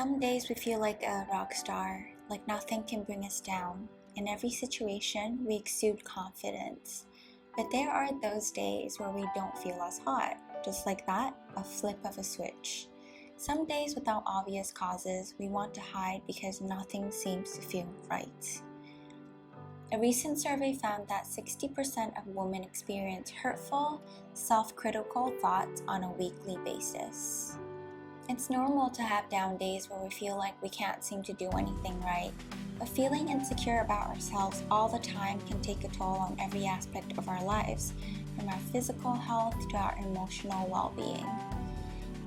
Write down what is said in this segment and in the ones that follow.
Some days we feel like a rock star, like nothing can bring us down. In every situation, we exude confidence. But there are those days where we don't feel as hot. Just like that, a flip of a switch. Some days without obvious causes, we want to hide because nothing seems to feel right. A recent survey found that 60% of women experience hurtful, self-critical thoughts on a weekly basis. It's normal to have down days where we feel like we can't seem to do anything right, but feeling insecure about ourselves all the time can take a toll on every aspect of our lives, from our physical health to our emotional well-being.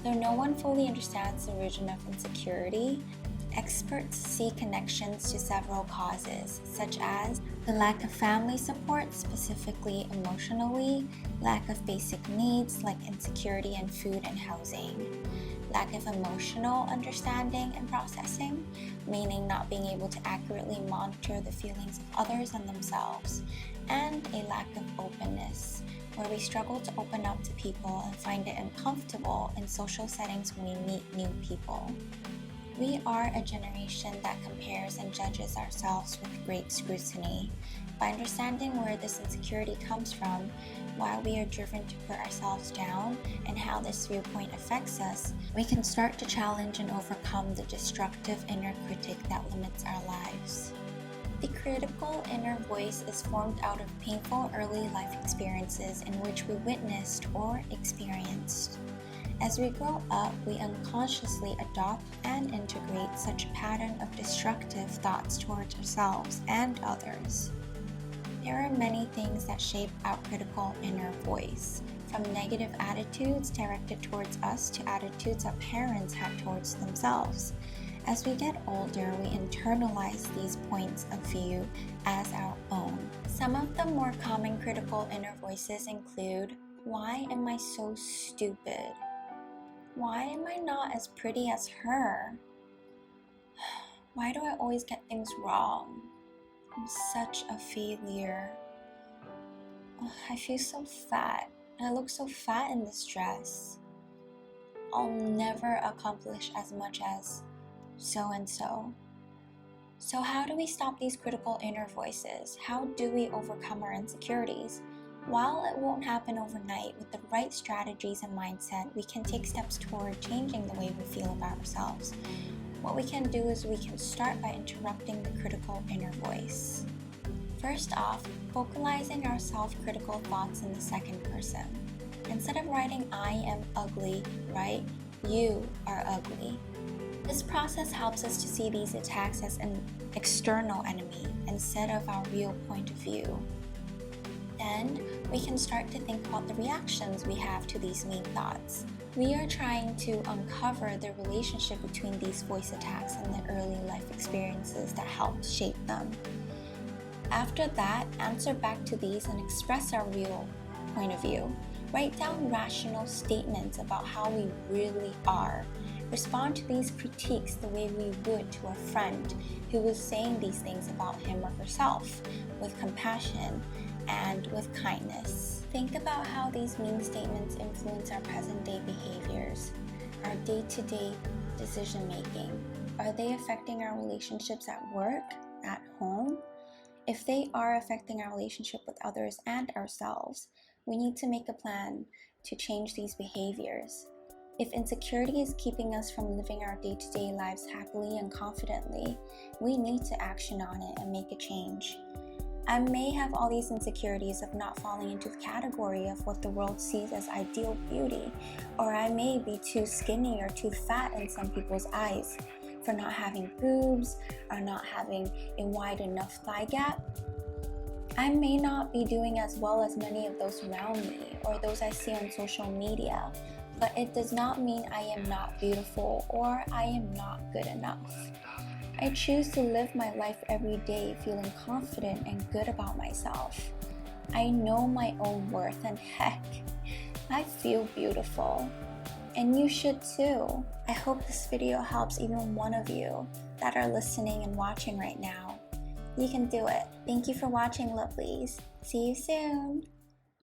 Though no one fully understands the origin of insecurity, experts see connections to several causes, such as the lack of family support, specifically emotionally, lack of basic needs like insecurity in food and housing, lack of emotional understanding and processing, meaning not being able to accurately monitor the feelings of others and themselves, and a lack of openness, where we struggle to open up to people and find it uncomfortable in social settings when we meet new people. We are a generation that compares and judges ourselves with great scrutiny. By understanding where this insecurity comes from, why we are driven to put ourselves down, and how this viewpoint affects us, we can start to challenge and overcome the destructive inner critic that limits our lives. The critical inner voice is formed out of painful early life experiences in which we witnessed or experienced. As we grow up, we unconsciously adopt and integrate such a pattern of destructive thoughts towards ourselves and others. There are many things that shape our critical inner voice, from negative attitudes directed towards us to attitudes that parents have towards themselves. As we get older, we internalize these points of view as our own. Some of the more common critical inner voices include, "Why am I so stupid? Why am I not as pretty as her? Why do I always get things wrong? I'm such a failure. I feel so fat. I look so fat in this dress. I'll never accomplish as much as so-and-so." So how do we stop these critical inner voices? How do we overcome our insecurities? While it won't happen overnight, with the right strategies and mindset, we can take steps toward changing the way we feel about ourselves. What we can do is we can start by interrupting the critical inner voice. First off, vocalizing our self-critical thoughts in the second person. Instead of writing "I am ugly," write "You are ugly." This process helps us to see these attacks as an external enemy instead of our real point of view. Then, we can start to think about the reactions we have to these mean thoughts. We are trying to uncover the relationship between these voice attacks and the early life experiences that helped shape them. After that, answer back to these and express our real point of view. Write down rational statements about how we really are. Respond to these critiques the way we would to a friend who was saying these things about him or herself, with compassion and with kindness. Think about how these mean statements influence our present-day behaviors, our day-to-day decision-making. Are they affecting our relationships at work, at home? If they are affecting our relationship with others and ourselves, we need to make a plan to change these behaviors. If insecurity is keeping us from living our day-to-day lives happily and confidently, we need to action on it and make a change. I may have all these insecurities of not falling into the category of what the world sees as ideal beauty, or I may be too skinny or too fat in some people's eyes, for not having boobs or not having a wide enough thigh gap. I may not be doing as well as many of those around me or those I see on social media, but it does not mean I am not beautiful or I am not good enough. I choose to live my life every day feeling confident and good about myself. I know my own worth, and heck, I feel beautiful. And you should too. I hope this video helps even one of you that are listening and watching right now. You can do it. Thank you for watching, lovelies. See you soon.